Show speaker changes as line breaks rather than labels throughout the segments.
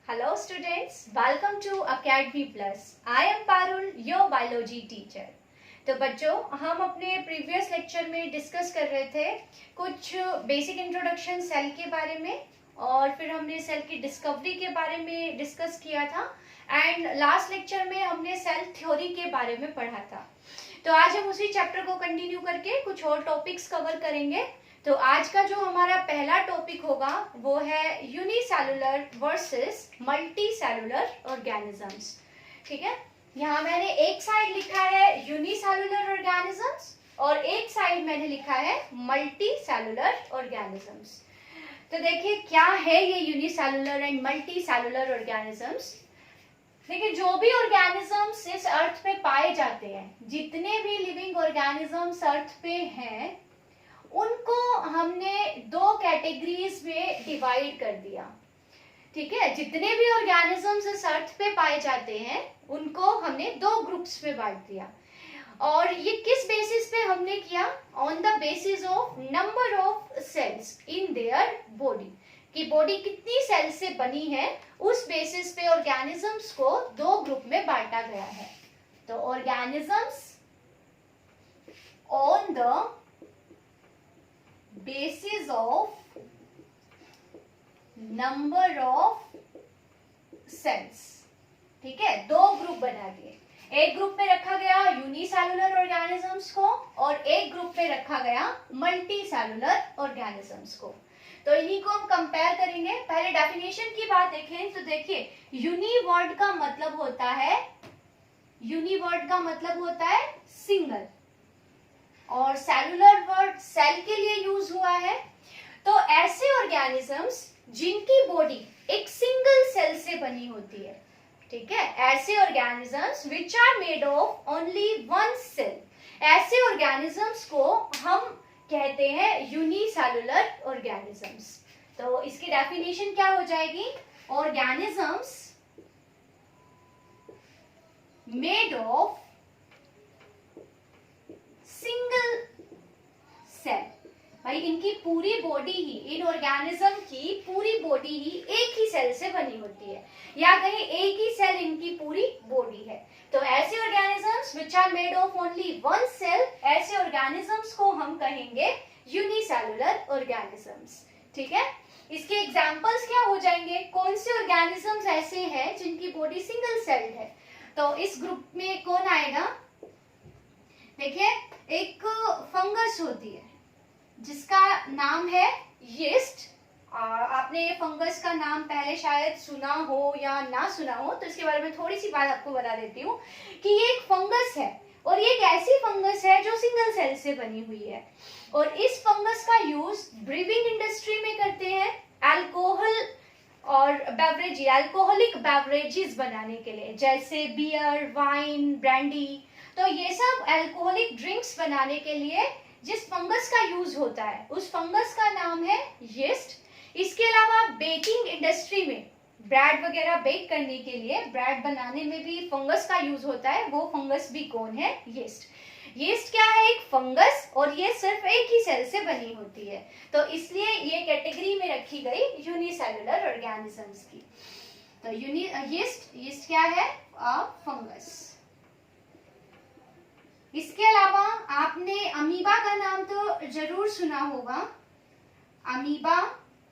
Hello students, welcome to Academy Plus. I am Parul, your biology teacher. तो बच्चों, हम अपने प्रीवियस लेक्चर में डिस्कस कर रहे थे कुछ बेसिक इंट्रोडक्शन सेल के बारे में और फिर हमने सेल की डिस्कवरी के बारे में डिस्कस किया था एंड लास्ट लेक्चर में हमने सेल थ्योरी के बारे में पढ़ा था। तो आज हम उसी चैप्टर को कंटिन्यू करके कुछ और टॉपिक्स कवर करेंगे। तो आज का जो हमारा पहला टॉपिक होगा वो है यूनिसेलुलर वर्सेस मल्टीसेलुलर ऑर्गेनिजम्स। ठीक है, यहाँ मैंने एक साइड लिखा है यूनिसेलुलर ऑर्गेनिजम्स और एक साइड मैंने लिखा है मल्टीसेलुलर ऑर्गेनिजम्स। तो देखिए क्या है ये यूनिसेलुलर एंड मल्टीसेलुलर ऑर्गेनिजम्स। देखिए, जो भी ऑर्गेनिजम्स इस अर्थ पे पाए जाते हैं, जितने भी लिविंग ऑर्गेनिजम्स अर्थ पे हैं, उनको हमने दो कैटेगरीज में डिवाइड कर दिया। ठीक है, जितने भी ऑर्गेनिजम्स इस अर्थ पे पाए जाते हैं उनको हमने दो ग्रुप्स में बांट दिया। और ये किस बेसिस पे हमने किया? On the basis of number of cells in their body, कि बॉडी कितनी सेल से बनी है, उस बेसिस पे ऑर्गेनिजम्स को दो ग्रुप में बांटा गया है। तो organisms on the basis of number of cells. ठीक है, दो ग्रुप बना दिए। एक ग्रुप में रखा गया यूनिसेलुलर ऑर्गेनिजम्स को और एक ग्रुप में रखा गया मल्टीसेलुलर ऑर्गेनिजम्स को। तो इन्हीं को हम कंपेयर करेंगे। पहले डेफिनेशन की बात देखें तो देखिए, यूनी वर्ड का मतलब होता है, यूनी वर्ड का मतलब होता है सिंगल, और सेलुलर वर्ड सेल के लिए यूज हुआ है। तो ऐसे ऑर्गेनिजम्स जिनकी बॉडी एक सिंगल सेल से बनी होती है, ठीक है, ऐसे organisms which are made of only one cell, ऐसे ऑर्गेनिजम्स को हम कहते हैं यूनिसेलुलर ऑर्गेनिजम्स। तो इसकी डेफिनेशन क्या हो जाएगी? Organisms made of single cell. भाई, इनकी पूरी बॉडी ही, इन ऑर्गेनिज्म की पूरी बॉडी ही एक ही सेल से बनी होती है, या कहीं एक ही सेल इनकी पूरी बॉडी है। तो ऐसे organisms which are made of only one cell, ऐसे ऑर्गेनिजम्स को हम कहेंगे यूनिसेलुलर ऑर्गेनिजम्स। ठीक है, इसके एग्जांपल्स क्या हो जाएंगे? कौन से ऑर्गेनिजम्स ऐसे हैं जिनकी बॉडी सिंगल सेल्ड है? तो इस ग्रुप में कौन आएगा? देखिए, एक फंगस होती है जिसका नाम है यीस्ट। आपने ये फंगस का नाम पहले शायद सुना हो या ना सुना हो, तो इसके बारे में थोड़ी सी बात आपको बता देती हूँ कि ये एक फंगस है और ये एक ऐसी फंगस है जो सिंगल सेल से बनी हुई है। और इस फंगस का यूज ब्रीविंग इंडस्ट्री में करते हैं अल्कोहल और बेवरेज, अल्कोहलिक बेवरेजेस बनाने के लिए, जैसे बियर, वाइन, ब्रांडी। तो ये सब अल्कोहलिक ड्रिंक्स बनाने के लिए जिस फंगस का यूज होता है, उस फंगस का नाम है यीस्ट। इसके अलावा बेकिंग इंडस्ट्री में ब्रेड वगैरह बेक करने के लिए, ब्रेड बनाने में भी फंगस का यूज होता है। वो फंगस भी कौन है? यीस्ट। यीस्ट क्या है? एक फंगस, और ये सिर्फ एक ही सेल से बनी होती है। तो इसलिए ये कैटेगरी में रखी गई यूनिसेलुलर ऑर्गेनिजम्स की। तो यीस्ट क्या है? A fungus. इसके अलावा आपने अमीबा का नाम तो जरूर सुना होगा। अमीबा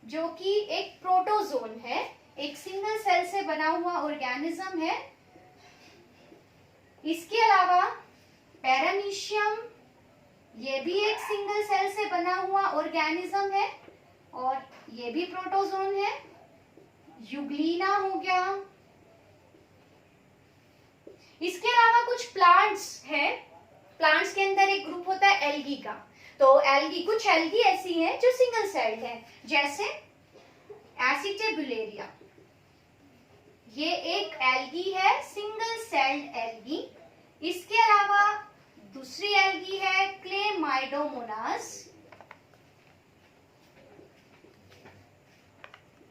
जो कि एक प्रोटोजोन है, एक सिंगल सेल से बना हुआ ऑर्गेनिज्म है। इसके अलावा पैरामीशियम, ये भी एक सिंगल सेल से बना हुआ ऑर्गेनिज्म है और ये भी प्रोटोजोन है। यूग्लिना हो गया। इसके अलावा कुछ प्लांट्स हैं। प्लांट्स के अंदर एक ग्रुप होता है एल्गी का। तो एल्गी, कुछ एल्गी ऐसी हैं जो सिंगल सेल्ड है, जैसे एसिटेबुलेरिया, ये एक एल्गी है, सिंगल सेल्ड एल्गी। इसके अलावा दूसरी एल्गी है क्लेमाइडोमोनास।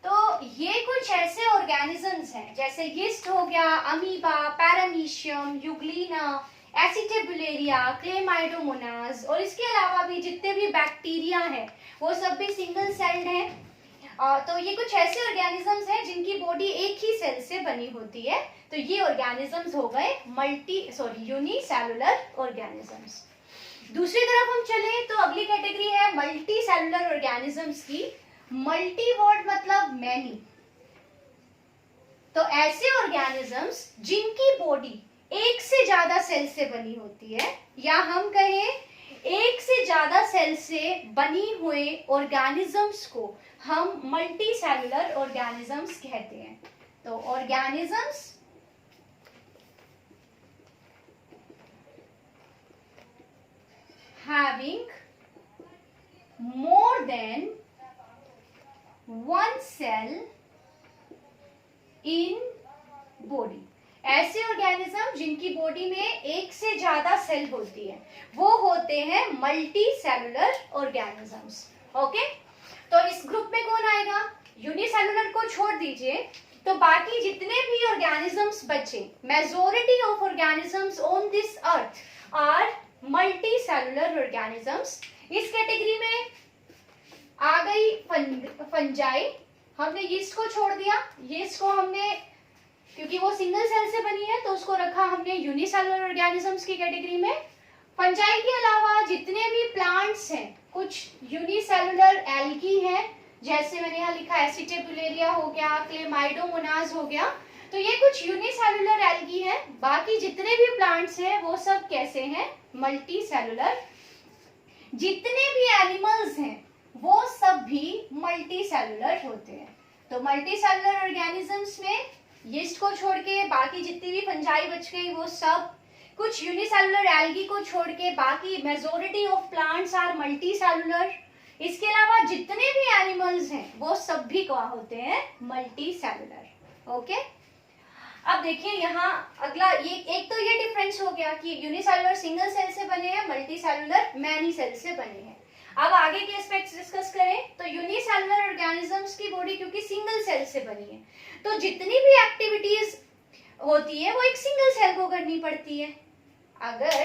तो ये कुछ ऐसे ऑर्गेनिजम्स हैं, जैसे यीस्ट हो गया, अमीबा, पैरामीशियम, यूग्लिना, एसिटेबुलेरिया, क्लेमाइडोमोनास, और इसके अलावा भी जितने भी बैक्टीरिया हैं वो सब भी सिंगल सेल्ड हैं। तो ये कुछ ऐसे ऑर्गेनिजम्स हैं जिनकी बॉडी एक ही बनी होती है, तो ये ऑर्गेनिजम्स हो गए यूनिसेलुलर ऑर्गेनिजम्स। दूसरी तरफ हम चले तो अगली कैटेगरी है मल्टी सेलुलर ऑर्गेनिजम्स की। मल्टी वर्ड मतलब मैनी। तो ऐसे ऑर्गेनिजम्स जिनकी बॉडी एक से ज्यादा सेल से बनी होती है, या हम कहें एक से ज्यादा सेल से बनी हुए ऑर्गेनिजम्स को हम मल्टी सेलुलर ऑर्गेनिजम्स कहते हैं। तो organisms having more than one cell in body, ऐसे ऑर्गेनिज्म जिनकी बॉडी में एक से ज्यादा सेल होती है वो होते हैं मल्टी सेलुलर ऑर्गेनिजम्स। ओके, तो इस ग्रुप में कौन आएगा? यूनिसेलुलर को छोड़ दीजिए, तो बाकी जितने भी ऑर्गेनिजम्स बचे, majority of organisms on this earth are multicellular organisms. इस कैटेगरी में आ गई फंजाई, हमने यीस्ट को छोड़ दिया। यीस्ट को हमने, क्योंकि वो सिंगल सेल से बनी है, तो उसको रखा हमने यूनिसेलुलर ऑर्गेनिजम्स की कैटेगरी में। फंजाई के अलावा जितने भी प्लांट्स हैं, कुछ यूनिसेलुलर एल्गी हैं, जैसे मैंने यहाँ लिखा एसिटेबुलेरिया हो गया, क्लेमाइडोमोनास हो गया, तो ये कुछ यूनिसेलुलर एल्गी हैं। बाकी जितने भी प्लांट्स हैं वो सब कैसे हैं? Multi cellular. जितने भी एनिमल्स हैं वो सब भी मल्टी सेलुलर होते हैं। तो मल्टी सेलुलर ऑर्गेनिजम्स में यीस्ट को छोड़ के बाकी जितनी भी फंजाई बच गई वो सब, कुछ यूनिसेलुलर एल्गी को छोड़ के बाकी majority of plants are multicellular. इसके अलावा जितने भी एनिमल्स हैं वो सब भी क्या होते हैं? Multi cellular. ओके, अब देखिए यहाँ अगला, ये एक तो ये डिफरेंस हो गया कि यूनिसेलुलर सिंगल सेल से बने हैं, मल्टी सेलुलर मैनी सेल से बने हैं। अब आगे के एस्पेक्ट्स डिस्कस करें तो यूनिसेलुलर ऑर्गेनिजम्स की बॉडी क्योंकि सिंगल सेल से बनी है, तो जितनी भी एक्टिविटीज होती है वो एक सिंगल सेल को करनी पड़ती है। अगर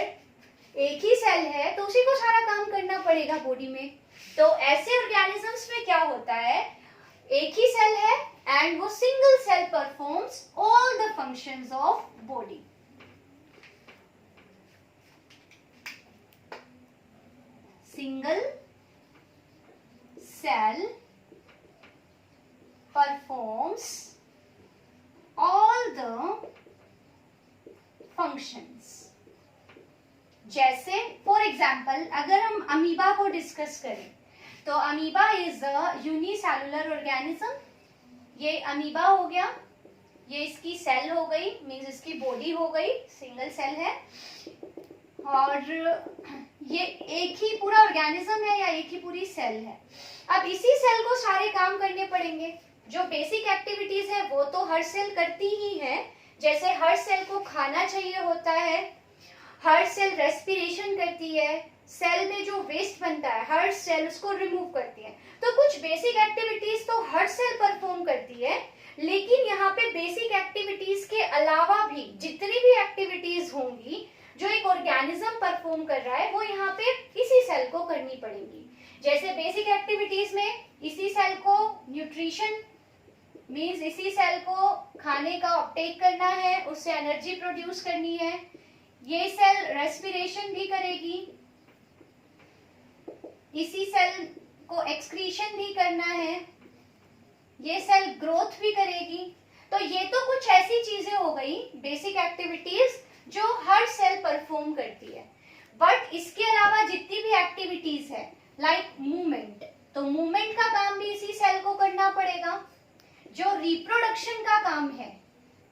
एक ही सेल है तो उसी को सारा काम करना पड़ेगा बॉडी में। तो ऐसे ऑर्गेनिजम्स में क्या होता है, एक ही सेल है एंड वो single cell performs all the functions of body. Single cell performs all the functions. जैसे फॉर एग्जाम्पल अगर हम अमीबा को डिस्कस करें तो amoeba is a unicellular organism. ये अमीबा हो गया, ये इसकी सेल हो गई, मींस इसकी बॉडी हो गई, सिंगल सेल है, और ये एक ही पूरा ऑर्गेनिज्म है या एक ही पूरी सेल है। अब इसी सेल को सारे काम करने पड़ेंगे। जो बेसिक एक्टिविटीज है वो तो हर सेल करती ही है, जैसे हर सेल को खाना चाहिए होता है, हर सेल रेस्पिरेशन करती है, सेल में जो वेस्ट बनता है हर सेल उसको रिमूव करती है। तो कुछ बेसिक एक्टिविटीज तो हर सेल परफॉर्म करती है, लेकिन यहाँ पे बेसिक एक्टिविटीज के अलावा भी जितनी भी एक्टिविटीज होंगी जो एक ऑर्गेनिज्म परफॉर्म कर रहा है वो यहाँ पे इसी सेल को करनी पड़ेगी। जैसे बेसिक एक्टिविटीज में इसी सेल को न्यूट्रिशन मींस इसी सेल को खाने का अपटेक करना है, उससे एनर्जी प्रोड्यूस करनी है। ये सेल रेस्पिरेशन भी करेगी, इसी सेल को एक्सक्रीशन भी करना है, ये सेल ग्रोथ भी करेगी। तो ये तो कुछ ऐसी चीजें हो गई बेसिक एक्टिविटीज जो हर सेल परफॉर्म करती है। बट इसके अलावा जितनी भी एक्टिविटीज है लाइक मूवमेंट, तो मूवमेंट का काम भी इसी सेल को करना पड़ेगा। जो रिप्रोडक्शन का काम है,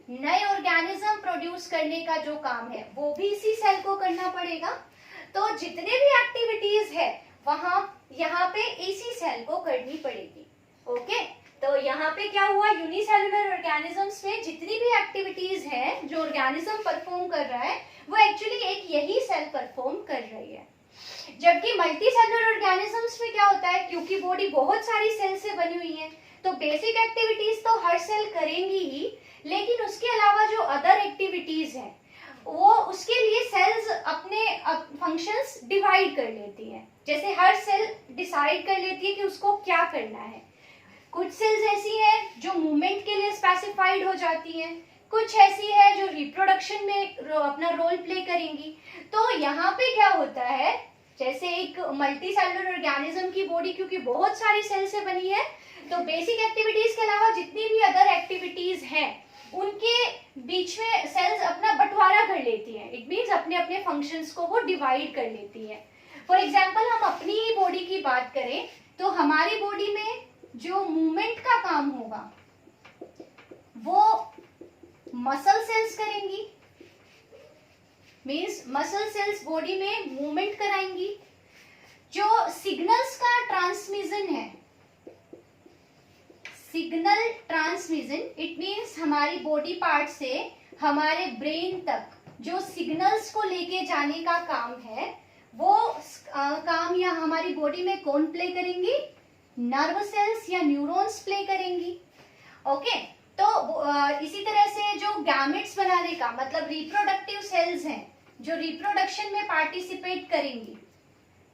नए ऑर्गेनिज्म प्रोड्यूस करने का जो काम है वो भी इसी सेल को करना पड़ेगा। तो जितने भी एक्टिविटीज है वहां यहाँ पे इसी सेल को करनी पड़ेगी। ओके, तो यहाँ पे क्या हुआ, यूनिसेलुलर ऑर्गेनिजम्स में जितनी भी एक्टिविटीज है जो ऑर्गेनिज्म परफॉर्म कर रहा है वो एक्चुअली एक यही सेल परफॉर्म कर रही है। जबकि मल्टी सेलुलर ऑर्गेनिजम्स में क्या होता है, क्योंकि बॉडी बहुत सारी सेल से बनी हुई है तो बेसिक एक्टिविटीज तो हर सेल करेंगी ही, लेकिन उसके अलावा जो अदर एक्टिविटीज है वो उसके लिए सेल्स अपने फंक्शंस डिवाइड कर लेती हैं। जैसे हर सेल डिसाइड कर लेती है कि उसको क्या करना है। कुछ सेल्स ऐसी हैं जो मूवमेंट के लिए स्पेसिफाइड हो जाती हैं, कुछ ऐसी है जो रिप्रोडक्शन में अपना रोल प्ले करेंगी। तो यहाँ पे क्या होता है, जैसे एक मल्टी सेलुलर ऑर्गेनिज्म की बॉडी क्योंकि बहुत सारी सेल से बनी है, तो बेसिक एक्टिविटीज के अलावा जितनी भी अदर एक्टिविटीज हैं उनके बीच में सेल्स अपना बंटवारा कर लेती हैं। इट मींस अपने अपने फंक्शंस को वो डिवाइड कर लेती हैं। फॉर एग्जांपल हम अपनी ही बॉडी की बात करें तो हमारी बॉडी में जो मूवमेंट का काम होगा वो मसल सेल्स करेंगी। मींस मसल सेल्स बॉडी में मूवमेंट कराएंगी। जो सिग्नल्स का ट्रांसमिशन है, सिग्नल ट्रांसमिशन, इट मींस हमारी बॉडी पार्ट से हमारे ब्रेन तक जो सिग्नल्स को लेके जाने का काम है वो काम या हमारी बॉडी में कौन प्ले करेंगी? नर्व सेल्स या न्यूरॉन्स प्ले करेंगी। ओके, तो इसी तरह से जो गैमेट्स बनाने का मतलब रिप्रोडक्टिव सेल्स हैं जो रिप्रोडक्शन में पार्टिसिपेट करेंगी।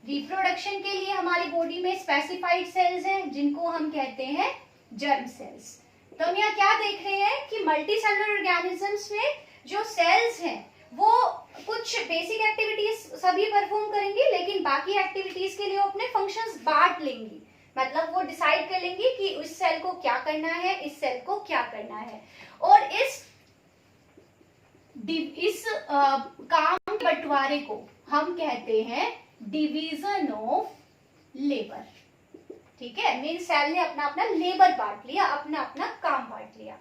रिप्रोडक्शन के लिए हमारी बॉडी में स्पेसिफाइड सेल्स हैं जिनको हम कहते हैं जर्म सेल्स। तो हम यहाँ क्या देख रहे हैं कि मल्टी सेलुलर ऑर्गेनिजम्स में जो सेल्स हैं वो कुछ बेसिक एक्टिविटीज सभी परफॉर्म करेंगी, लेकिन बाकी एक्टिविटीज के लिए वो अपने फंक्शंस बांट लेंगी। मतलब वो डिसाइड कर लेंगी कि इस सेल को क्या करना है, इस सेल को क्या करना है। और इस काम बंटवारे को हम कहते हैं डिवीजन ऑफ लेबर। ठीक है, मीन सेल ने अपना अपना लेबर बांट लिया, अपना अपना काम बांट लिया।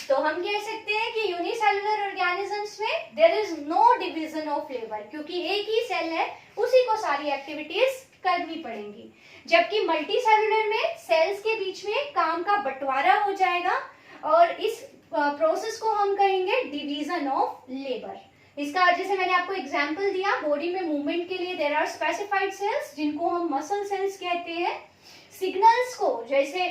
तो हम कह सकते हैं कि यूनिसेलुलर ऑर्गेनिजम्स में there is no division of labour, क्योंकि एक ही सेल है उसी को सारी एक्टिविटीज करनी पड़ेंगी। जबकि मल्टी सेलुलर में सेल्स के बीच में काम का बंटवारा हो जाएगा और इस प्रोसेस को हम कहेंगे डिवीजन ऑफ लेबर। इसका जैसे मैंने आपको एग्जांपल दिया, बॉडी में मूवमेंट के लिए देयर आर स्पेसिफाइड सेल्स जिनको हम मसल सेल्स कहते हैं। सिग्नल्स को जैसे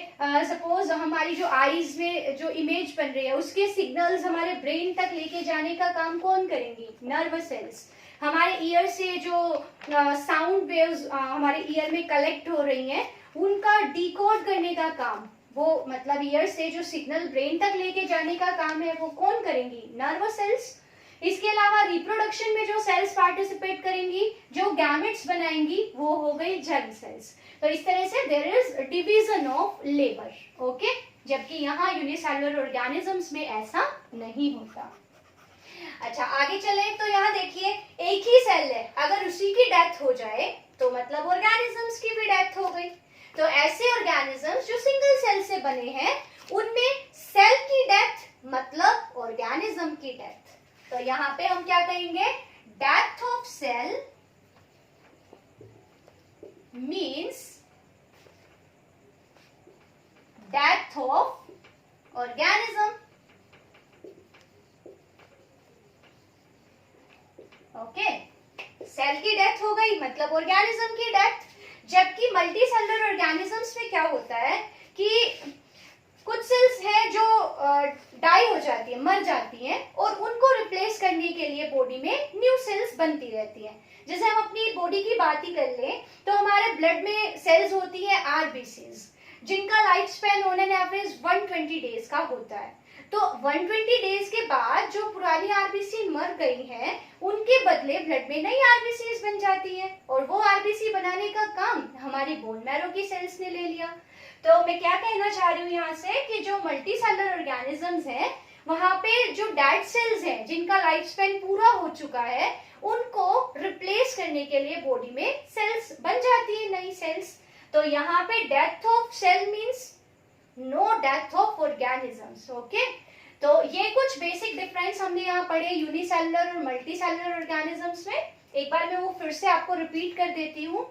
सपोज हमारी जो आईज में जो इमेज बन रही है उसके सिग्नल्स हमारे ब्रेन तक लेके जाने का काम कौन करेंगी? Nerve cells. हमारे ईयर से जो साउंड वेव्स हमारे ईयर में कलेक्ट हो रही हैं उनका डिकोड करने का काम, वो मतलब ईयर से जो सिग्नल ब्रेन तक लेके जाने का काम है वो कौन करेंगी? Nerve cells. इसके अलावा रिप्रोडक्शन में जो सेल्स पार्टिसिपेट करेंगी, जो गैमेट्स बनाएंगी, वो हो गई जर्म सेल्स। तो इस तरह से there is division of labour. Okay, जबकि यहाँ यूनिसेलुलर ऑर्गेनिजम्स में ऐसा नहीं होता। अच्छा, आगे चले तो यहाँ देखिए एक ही सेल है, अगर उसी की डेथ हो जाए तो मतलब ऑर्गेनिजम्स की भी डेथ हो गई। तो ऐसे ऑर्गेनिजम्स जो सिंगल सेल से बने हैं उनमें सेल की डेथ मतलब ऑर्गेनिज्म की डेथ। तो यहाँ पे हम क्या कहेंगे? Death of cell means death of organism. Okay, cell की डेथ हो गई मतलब ऑर्गेनिज्म की डेथ। जबकि मल्टी सेलुलर ऑर्गेनिजम्स में क्या होता है कि कुछ सेल्स हैं जो डाई हो जाती है, मर जाती हैं, और उनको रिप्लेस करने के लिए बॉडी में न्यू सेल्स बनती रहती हैं। जैसे हम अपनी बॉडी की बात ही कर लें तो हमारे ब्लड में सेल्स होती है आरबीसीज, जिनका life span on an average 120 days का होता है। तो 120 डेज के बाद जो पुरानी आरबीसी मर गई हैं उनके बदले ब्लड में नई आरबीसीज बन जाती है, और वो आरबीसी बनाने का काम हमारी बोन मैरो की सेल्स ने ले लिया। तो मैं क्या कहना चाह रही हूँ यहाँ से कि जो मल्टी सेलुलर ऑर्गेनिजम्स हैं वहां पे जो डेड सेल्स हैं जिनका लाइफ स्पैन पूरा हो चुका है उनको रिप्लेस करने के लिए बॉडी में सेल्स बन जाती है, नई सेल्स। तो यहाँ पे death of cell means no death of organisms. Okay, तो ये कुछ बेसिक डिफरेंस हमने यहाँ पढ़े यूनिसेलुलर और मल्टी सेलुलर ऑर्गेनिजम्स में। एक बार मैं वो फिर से आपको रिपीट कर देती हूँ।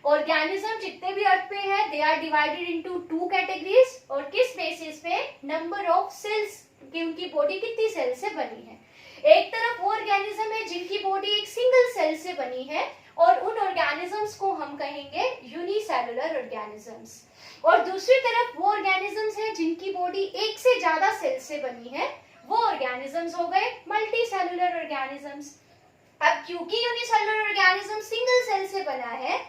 ऑर्गेनिज्म जितने भी अर्थ पे हैं they are divided into 2 categories, और किस बेसिस पे? नंबर ऑफ सेल्स, कि उनकी बॉडी कितनी सेल से बनी है। एक तरफ वो ऑर्गेनिज्म है जिनकी बॉडी एक सिंगल सेल से बनी है, और उन ऑर्गेनिजम्स को हम कहेंगे यूनिसेलुलर ऑर्गेनिजम्स। और दूसरी तरफ वो ऑर्गेनिजम्स हैं जिनकी बॉडी एक से ज्यादा सेल से बनी है, वो ऑर्गेनिजम्स हो गए मल्टी सेलुलर ऑर्गेनिजम्स। अब क्योंकि यूनिसेलुलर ऑर्गेनिज्म सिंगल सेल से बना है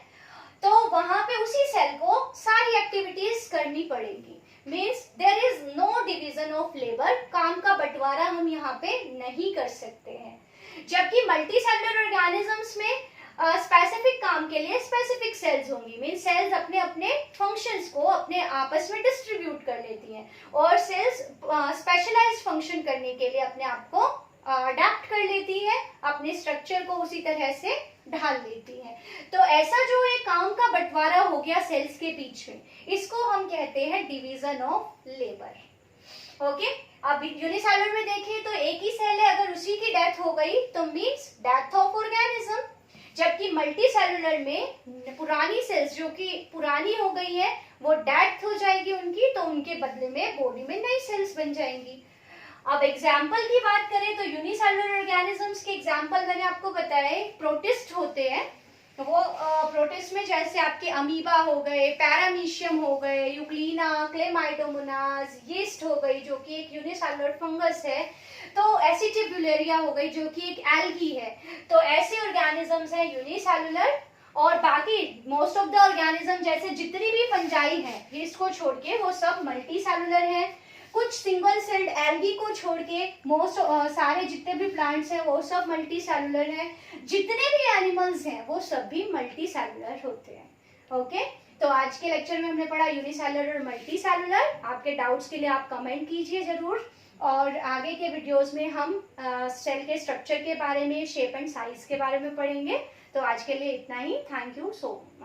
तो वहां पे उसी सेल को सारी एक्टिविटीज करनी पड़ेगी। Means there is no division of labour, काम का बंटवारा बंटवारा हम यहाँ पे नहीं कर सकते हैं। जबकि मल्टी सेलुलर ऑर्गेनिजम्स में स्पेसिफिक काम के लिए स्पेसिफिक सेल्स होंगी, मीन सेल्स अपने अपने फंक्शंस को अपने आपस में डिस्ट्रीब्यूट कर लेती हैं, और सेल्स स्पेशलाइज्ड फंक्शन करने के लिए अपने आप को अडेप्ट कर लेती है, अपने स्ट्रक्चर को उसी तरह से ढाल लेती है। तो ऐसा जो एक काम का बंटवारा हो गया सेल्स के बीच में, इसको हम कहते हैं डिवीजन ऑफ लेबर। ओके, अब यूनिसेलुलर में देखें तो एक ही सेल है, अगर उसी की डेथ हो गई तो मीन्स डेथ ऑफ ऑर्गेनिज्म। जबकि मल्टी सेलुलर में पुरानी सेल्स जो कि पुरानी हो गई है वो डेथ हो जाएगी उनकी, तो उनके बदले में बॉडी में नई सेल्स बन जाएंगी। अब एग्जाम्पल की बात करें तो यूनिसेलुलर ऑर्गेनिजम्स के एग्जाम्पल मैंने आपको बताए प्रोटिस्ट होते हैं। वो प्रोटिस्ट में जैसे आपके अमीबा हो गए, पैरामीशियम हो गए, यूक्लिना, क्लेमाइडोमोनास, यीस्ट हो गई जो कि एक यूनिसेलुलर फंगस है, तो एसिटिब्यूलेरिया हो गई जो कि एक एल्गी है। तो ऐसे ऑर्गेनिजम्स हैं यूनिसेलुलर, और बाकी मोस्ट ऑफ द ऑर्गेनिज्म जैसे जितनी भी फंजाई हैं यीस्ट को छोड़ के वो सब मल्टी सेलुलर हैं। कुछ सिंगल सेल्ड एल्गी को छोड़ के मोस्ट सारे जितने भी प्लांट्स हैं वो सब मल्टी सेलुलर हैं। जितने भी एनिमल्स हैं वो सब भी मल्टी सेलुलर होते हैं। ओके, तो आज के लेक्चर में हमने पढ़ा यूनिसेलुलर और मल्टी सेलुलर। आपके डाउट्स के लिए आप कमेंट कीजिए जरूर, और आगे के वीडियोस में हम सेल के स्ट्रक्चर के बारे में, शेप एंड साइज के बारे में पढ़ेंगे। तो आज के लिए इतना ही। Thank you so much.